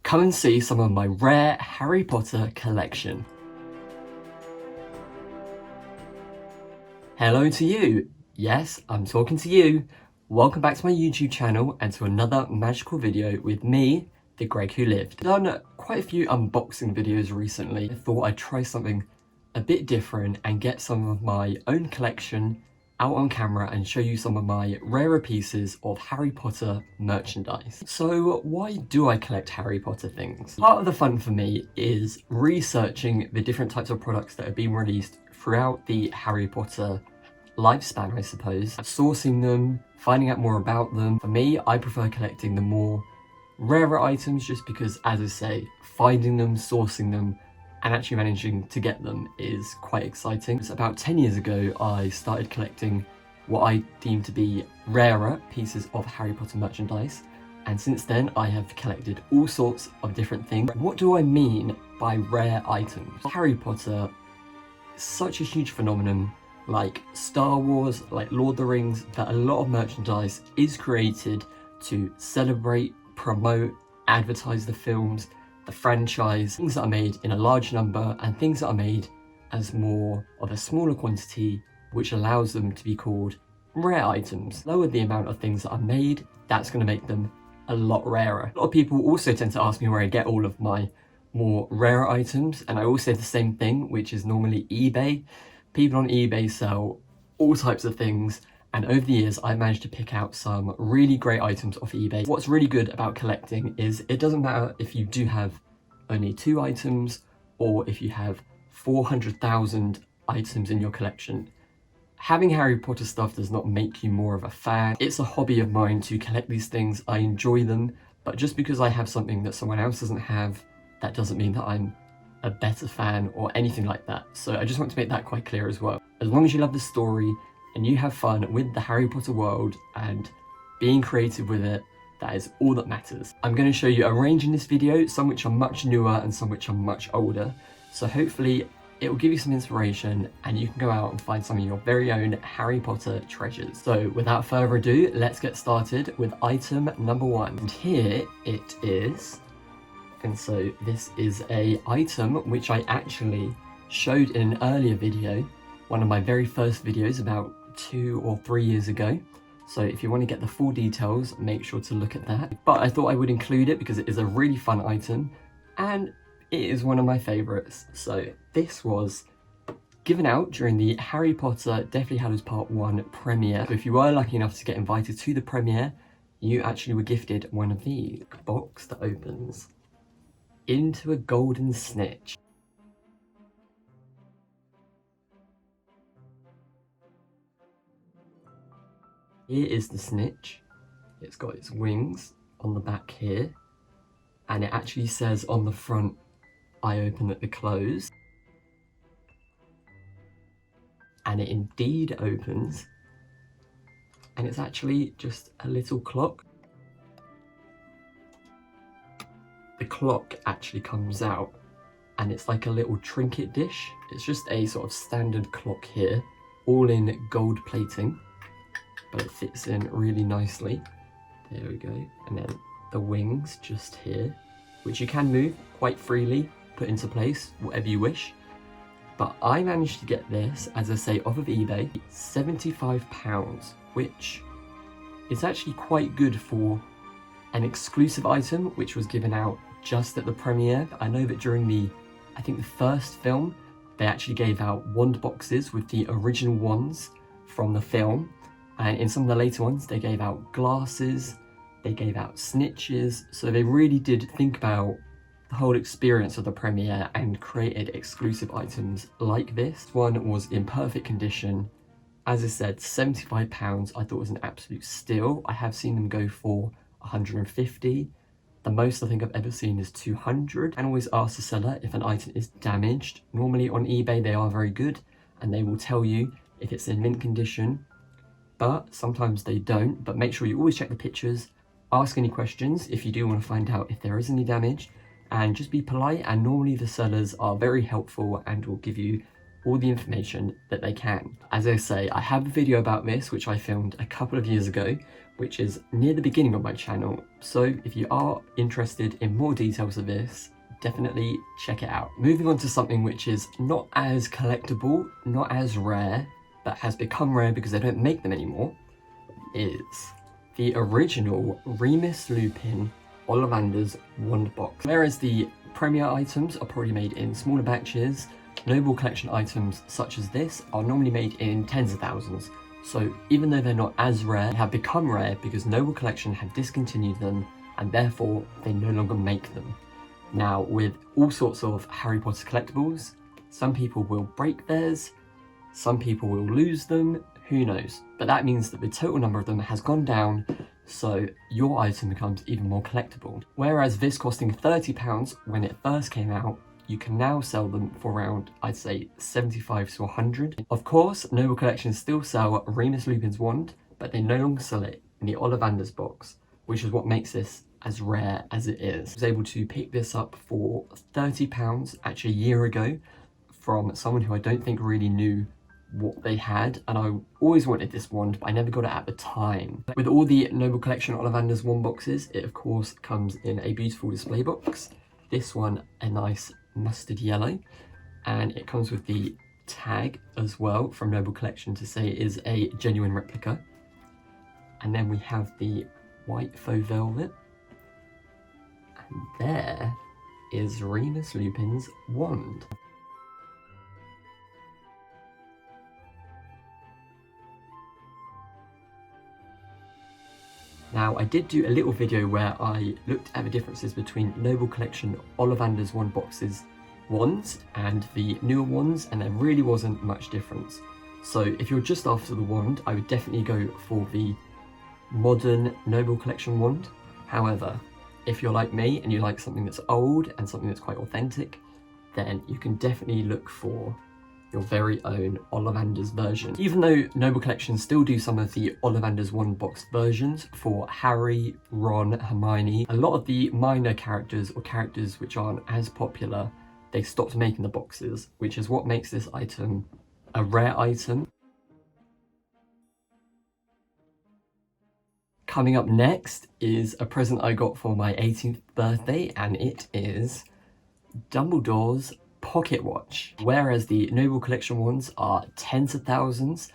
Come and see some of my rare Harry Potter collection. Hello to you. Yes, I'm talking to you. Welcome back to my YouTube channel and to another magical video with me, the Greg who lived. I've done quite a few unboxing videos recently. I thought I'd try something a bit different and get some of my own collection out on camera and show you some of my rarer pieces of Harry Potter merchandise. So why do I collect Harry Potter things? Part of the fun for me is researching the different types of products that have been released throughout the Harry Potter lifespan, I suppose. Sourcing them, finding out more about them. For me, I prefer collecting the more rarer items just because, as I say, finding them, sourcing them, and actually managing to get them is quite exciting. So about 10 years ago, I started collecting what I deem to be rarer pieces of Harry Potter merchandise. And since then, I have collected all sorts of different things. What do I mean by rare items? Harry Potter is such a huge phenomenon, like Star Wars, like Lord of the Rings, that a lot of merchandise is created to celebrate, promote, advertise the films, the franchise, things that are made in a large number and things that are made as more of a smaller quantity, which allows them to be called rare items. Lower the amount of things that are made, that's going to make them a lot rarer. A lot of people also tend to ask me where I get all of my more rare items, and I always say the same thing, which is normally eBay. People on eBay sell all types of things, and over the years I managed to pick out some really great items off eBay. What's really good about collecting is it doesn't matter if you do have only 2 items or if you have 400,000 items in your collection. Having Harry Potter stuff does not make you more of a fan. It's a hobby of mine to collect these things. I enjoy them, but just because I have something that someone else doesn't have, that doesn't mean that I'm a better fan or anything like that. So I just want to make that quite clear as well. As long as you love the story and you have fun with the Harry Potter world and being creative with it, that is all that matters. I'm going to show you a range in this video, some which are much newer and some which are much older. So hopefully it will give you some inspiration and you can go out and find some of your very own Harry Potter treasures. So without further ado, let's get started with item number 1. And here it is. And so this is a item which I actually showed in an earlier video, one of my very first videos about 2 or 3 years ago. So if you want to get the full details, make sure to look at that. But I thought I would include it because it is a really fun item and it is one of my favourites. So this was given out during the Harry Potter Deathly Hallows Part 1 premiere. So if you were lucky enough to get invited to the premiere, you actually were gifted one of these. A box that opens into a golden snitch. Here is the snitch. It's got its wings on the back here, and it actually says on the front, "I open at the close." And it indeed opens, and it's actually just a little clock. The clock actually comes out, and it's like a little trinket dish. It's just a sort of standard clock here, all in gold plating. But it fits in really nicely. There we go. And then the wings just here, which you can move quite freely, put into place, whatever you wish. But I managed to get this, as I say, off of eBay, £75, which is actually quite good for an exclusive item, which was given out just at the premiere. I know that during I think the first film, they actually gave out wand boxes with the original wands from the film. And in some of the later ones, they gave out glasses, they gave out snitches. So they really did think about the whole experience of the premiere and created exclusive items like this. One was in perfect condition. As I said, £75 I thought was an absolute steal. I have seen them go for 150. The most I think I've ever seen is 200. And always ask the seller if an item is damaged. Normally on eBay, they are very good and they will tell you if it's in mint condition, but sometimes they don't. But make sure you always check the pictures, ask any questions if you do want to find out if there is any damage, and just be polite. And normally the sellers are very helpful and will give you all the information that they can. As I say, I have a video about this which I filmed a couple of years ago, which is near the beginning of my channel, so if you are interested in more details of this, definitely check it out. Moving on to something which is not as collectible, not as rare, but has become rare because they don't make them anymore, is the original Remus Lupin Ollivander's wand box. Whereas the premier items are probably made in smaller batches, noble collection items such as this are normally made in tens of thousands. So even though they're not as rare, they have become rare because noble collection have discontinued them and therefore they no longer make them. Now, with all sorts of Harry Potter collectibles, some people will break theirs, some people will lose them, who knows? But that means that the total number of them has gone down, so your item becomes even more collectible. Whereas this costing £30 when it first came out, you can now sell them for around, I'd say, 75 to 100. Of course, noble collections still sell Remus Lupin's wand, but they no longer sell it in the Ollivander's box, which is what makes this as rare as it is. I was able to pick this up for £30 actually a year ago from someone who I don't think really knew what they had, and I always wanted this wand, but I never got it at the time. With all the noble collection Ollivander's wand boxes, it of course comes in a beautiful display box. This one a nice mustard yellow, and it comes with the tag as well from noble collection to say it is a genuine replica. And then we have the white faux velvet, and there is Remus Lupin's wand. Now, I did do a little video where I looked at the differences between noble collection Ollivander's wand boxes wands and the newer ones, and there really wasn't much difference. So if you're just after the wand, I would definitely go for the modern noble collection wand. However, if you're like me and you like something that's old and something that's quite authentic, then you can definitely look for your very own Ollivander's version. Even though noble collections still do some of the Ollivander's wand box versions for Harry, Ron, Hermione, a lot of the minor characters or characters which aren't as popular, they stopped making the boxes, which is what makes this item a rare item. Coming up next is a present I got for my 18th birthday, and it is Dumbledore's pocket watch. Whereas the noble collection ones are tens of thousands,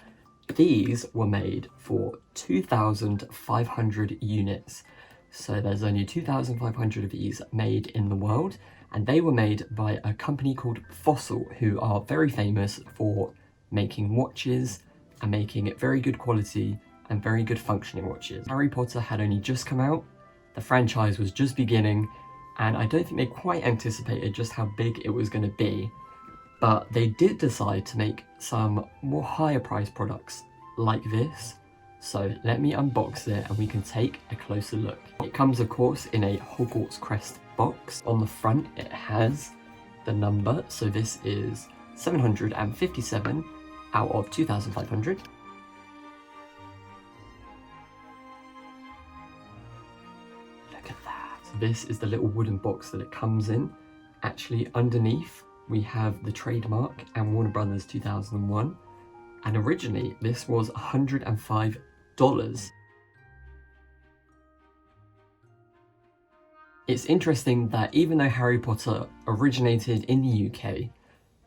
these were made for 2,500 units. So there's only 2,500 of these made in the world, and they were made by a company called Fossil, who are very famous for making watches and making it very good quality and very good functioning watches. Harry Potter had only just come out, the franchise was just beginning, and I don't think they quite anticipated just how big it was going to be, but they did decide to make some more higher priced products like this. So let me unbox it and we can take a closer look. It comes of course in a Hogwarts crest box. On the front it has the number, so this is 757 out of 2,500. This is the little wooden box that it comes in. Actually, underneath we have the trademark and Warner Brothers 2001, and originally this was $105. It's interesting that even though Harry Potter originated in the UK,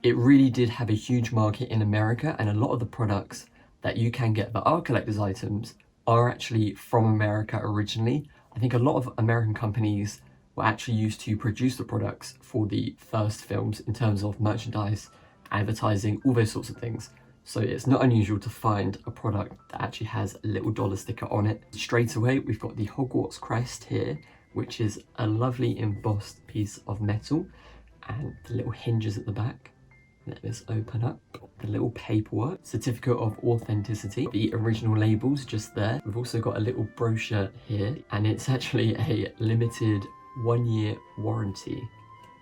it really did have a huge market in America, and a lot of the products that you can get that are collector's items are actually from America originally. I think a lot of American companies were actually used to produce the products for the first films in terms of merchandise, advertising, all those sorts of things. So it's not unusual to find a product that actually has a little dollar sticker on it. Straight away, we've got the Hogwarts crest here, which is a lovely embossed piece of metal, and the little hinges at the back. Let this open up. The little paperwork, certificate of authenticity, the original labels just there. We've also got a little brochure here, and it's actually a limited 1-year warranty.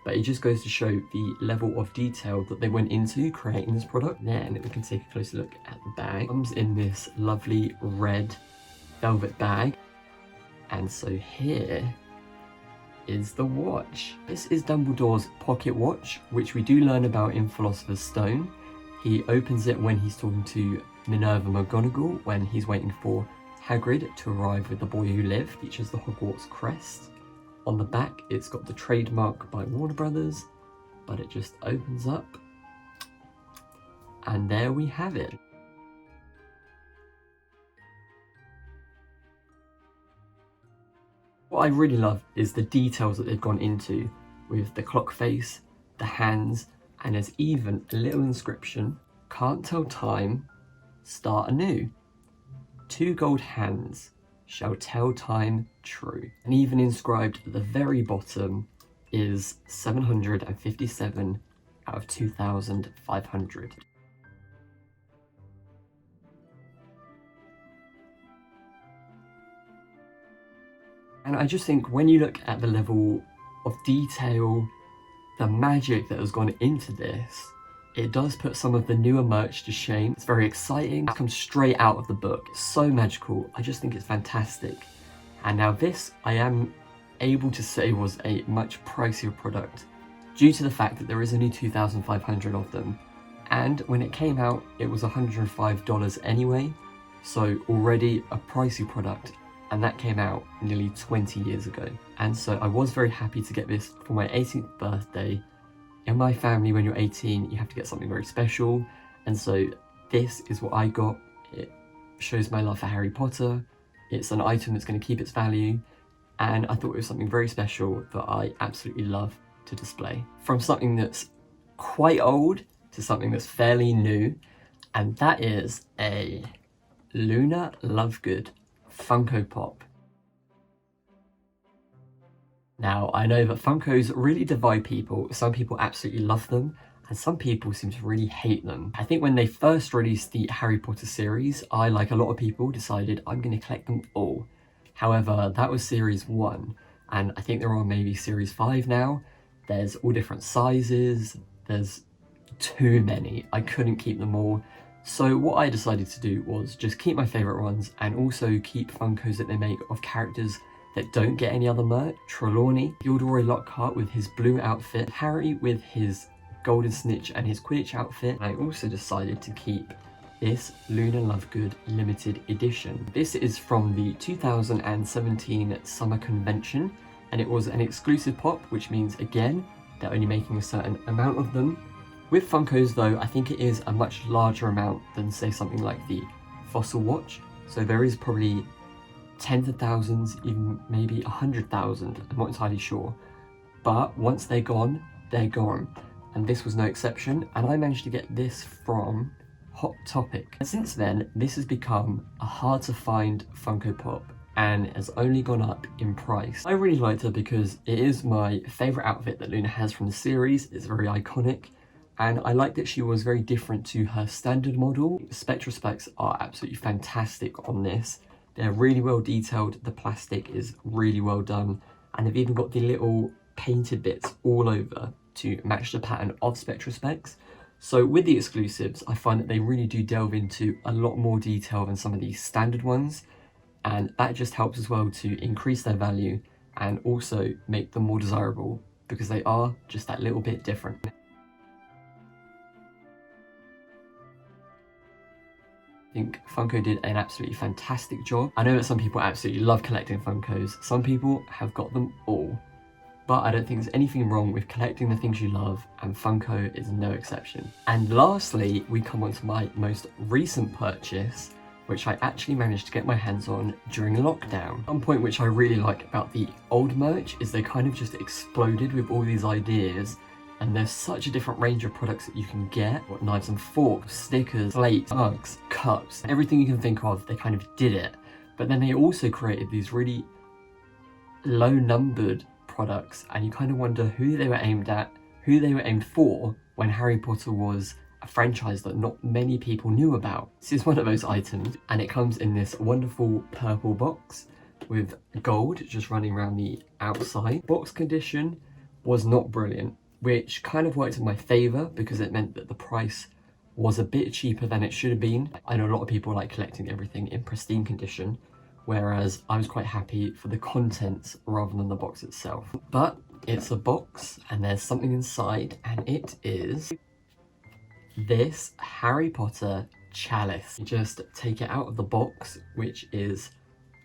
But it just goes to show the level of detail that they went into creating this product. Then we can take a closer look at the bag. It comes in this lovely red velvet bag. And so here is the watch. This is Dumbledore's pocket watch, which we do learn about in Philosopher's Stone. He opens it when he's talking to Minerva McGonagall, when he's waiting for Hagrid to arrive with The Boy Who Lived. Features the Hogwarts crest. On the back, it's got the trademark by Warner Brothers, but it just opens up. And there we have it. What I really love is the details that they've gone into with the clock face, the hands, and there's even a little inscription, "Can't tell time, start anew. 2 gold hands shall tell time true." And even inscribed at the very bottom is 757 out of 2,500. And I just think when you look at the level of detail, the magic that has gone into this, it does put some of the newer merch to shame. It's very exciting. It comes straight out of the book. It's so magical. I just think it's fantastic. And now this, I am able to say, was a much pricier product due to the fact that there is only 2,500 of them. And when it came out, it was $105 anyway. So already a pricey product. And that came out nearly 20 years ago. And so I was very happy to get this for my 18th birthday. In my family, when you're 18, you have to get something very special. And so this is what I got. It shows my love for Harry Potter. It's an item that's going to keep its value. And I thought it was something very special that I absolutely love to display. From something that's quite old to something that's fairly new. And that is a Luna Lovegood Funko Pop. Now, I know that Funkos really divide people. Some people absolutely love them, and some people seem to really hate them. I think when they first released the Harry Potter series, I, like a lot of people, decided I'm going to collect them all. However, that was series 1, and I think there are maybe series 5 now. There's all different sizes, there's too many. I couldn't keep them all. So what I decided to do was just keep my favourite ones and also keep Funkos that they make of characters that don't get any other merch. Trelawney, Gilderoy Lockhart with his blue outfit, Harry with his golden snitch and his Quidditch outfit. And I also decided to keep this Luna Lovegood limited edition. This is from the 2017 Summer Convention, and it was an exclusive pop, which means again, they're only making a certain amount of them. With Funkos though, I think it is a much larger amount than say something like the Fossil Watch. So there is probably tens of thousands, even maybe 100,000, I'm not entirely sure. But once they're gone, they're gone. And this was no exception, and I managed to get this from Hot Topic. And since then, this has become a hard to find Funko Pop and has only gone up in price. I really liked her because it is my favourite outfit that Luna has from the series. It's very iconic. And I like that she was very different to her standard model. Spectra specs are absolutely fantastic on this. They're really well detailed, the plastic is really well done, and they've even got the little painted bits all over to match the pattern of Spectra specs. So with the exclusives, I find that they really do delve into a lot more detail than some of these standard ones, and that just helps as well to increase their value and also make them more desirable because they are just that little bit different. I think Funko did an absolutely fantastic job. I know that some people absolutely love collecting Funkos. Some people have got them all. But I don't think there's anything wrong with collecting the things you love, and Funko is no exception. And lastly, we come on to my most recent purchase, which I actually managed to get my hands on during lockdown. One point which I really like about the old merch is they kind of just exploded with all these ideas. And there's such a different range of products that you can get. What, knives and forks, stickers, plates, mugs, cups, everything you can think of, they kind of did it. But then they also created these really low-numbered products, and you kind of wonder who they were aimed at, who they were aimed for, when Harry Potter was a franchise that not many people knew about. This is one of those items, and it comes in this wonderful purple box with gold just running around the outside. Box condition was not brilliant, which kind of worked in my favour because it meant that the price was a bit cheaper than it should have been. I know a lot of people like collecting everything in pristine condition, whereas I was quite happy for the contents rather than the box itself. But it's a box and there's something inside, and it is this Harry Potter chalice. You just take it out of the box, which is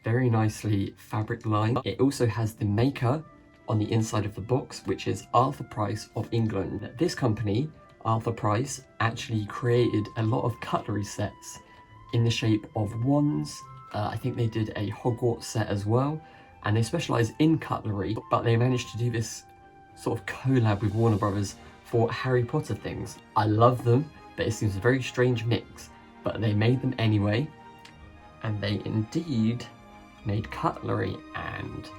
very nicely fabric lined. It also has the maker on the inside of the box, which is Arthur Price of England. This company, Arthur Price, actually created a lot of cutlery sets in the shape of wands. I think they did a Hogwarts set as well, and they specialise in cutlery, but they managed to do this sort of collab with Warner Brothers for Harry Potter things. I love them, but it seems a very strange mix, but they made them anyway, and they indeed made cutlery and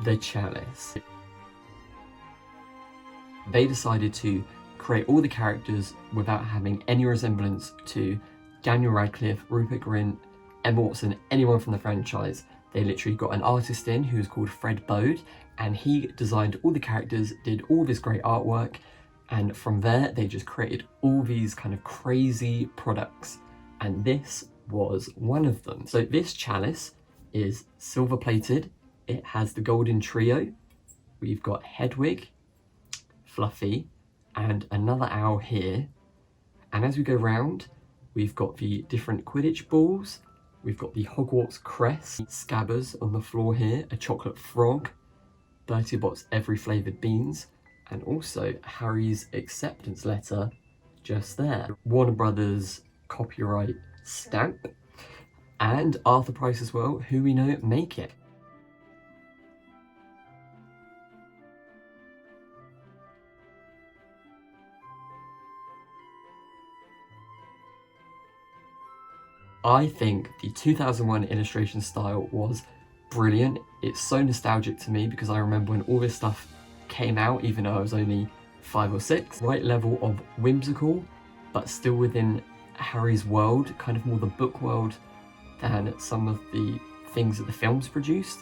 the chalice. They decided to create all the characters without having any resemblance to Daniel Radcliffe, Rupert Grint, Emma Watson, anyone from the franchise. They literally got an artist in who's called Fred Bode, and he designed all the characters, did all this great artwork, and from there they just created all these kind of crazy products, and this was one of them. So this chalice is silver plated. It has the golden trio. We've got Hedwig, Fluffy, and another owl here. And as we go round, we've got the different Quidditch balls. We've got the Hogwarts crest, Scabbers on the floor here, a chocolate frog, Bertie Bott's every flavoured beans, and also Harry's acceptance letter just there. Warner Brothers copyright stamp, and Arthur Price as well, who we know make it. I think the 2001 illustration style was brilliant. It's so nostalgic to me because I remember when all this stuff came out, even though I was only 5 or 6. Right level of whimsical, but still within Harry's world, kind of more the book world than some of the things that the films produced.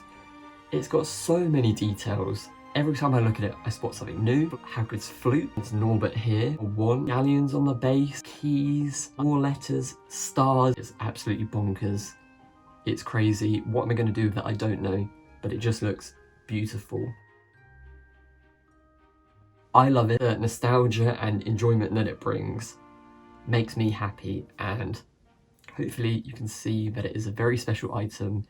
It's got so many details. Every time I look at it, I spot something new. Hagrid's flute, there's Norbert here, a wand, galleons on the base, keys, more letters, stars. It's absolutely bonkers. It's crazy. What am I going to do with it? I don't know, but it just looks beautiful. I love it. The nostalgia and enjoyment that it brings makes me happy, and hopefully you can see that it is a very special item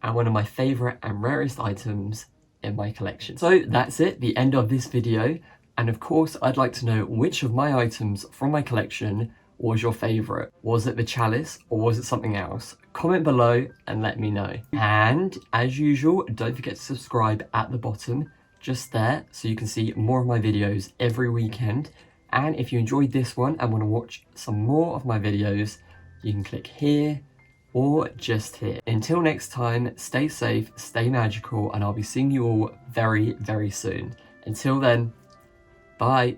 and one of my favourite and rarest items in my collection. So that's it, the end of this video, and of course I'd like to know which of my items from my collection was your favourite. Was it the chalice or was it something else? Comment below and let me know. And as usual, don't forget to subscribe at the bottom just there so you can see more of my videos every weekend. And if you enjoyed this one and want to watch some more of my videos, you can click here or just here. Until next time, stay safe, stay magical, and I'll be seeing you all very, very soon. Until then, bye.